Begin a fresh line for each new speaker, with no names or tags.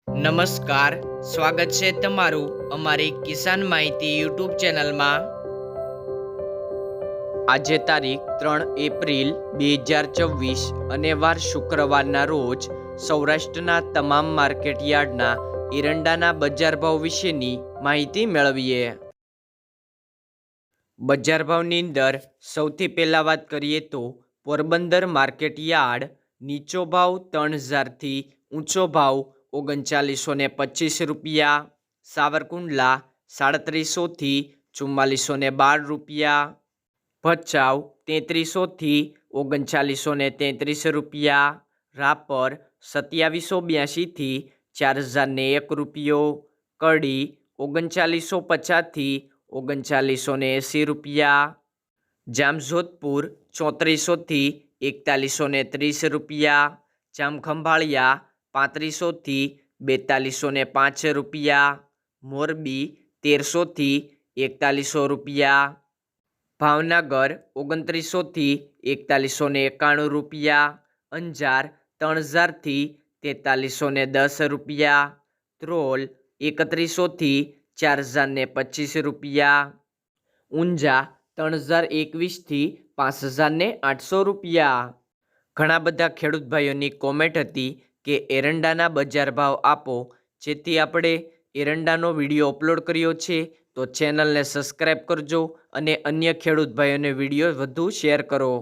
નમસ્કાર, સ્વાગત છે તમારું અમારી કિસાન માહિતી યુટ્યુબ ચેનલમાં। આજે તારીખ 3 એપ્રિલ 2024 અને વાર શુક્રવારના રોજ સૌરાષ્ટ્રના તમામ માર્કેટ યાર્ડના એરંડાના બજાર ભાવ વિશેની માહિતી મેળવીએ। બજાર ભાવની અંદર સૌથી પહેલાં વાત કરીએ તો પોરબંદર માર્કેટ યાર્ડ નીચો ભાવ 3000થી ઊંચો ભાવ 3925 રૂપિયા, સાવરકુંડલા 3700થી 4412 રૂપિયા, ભચાઉ 3300થી 3933 રૂપિયા, રાપર 2782થી 4001 રૂપિયો, કડી 3950થી 3980 રૂપિયા, જામજોધપુર 3400થી 4130 રૂપિયા, જામખંભાળિયા 3500થી 4205 રૂપિયા, મોરબી 1300થી 4100 રૂપિયા, ભાવનગર 2900થી 4191 રૂપિયા, અંજાર 3000થી 4310 રૂપિયા, ધ્રોલ 3100થી 4025 રૂપિયા, ઊંઝા 3021થી 5800 રૂપિયા। ઘણા બધા ખેડૂત ભાઈઓની કોમેન્ટ હતી કે એરંડાના બજાર ભાવ આપો, જેથી આપણે એરંડાનો વિડીયો અપલોડ કર્યો છે, તો ચેનલને સબસ્ક્રાઈબ કરજો અને અન્ય ખેડૂત ભાઈઓને વિડીયો વધુ શેર કરો।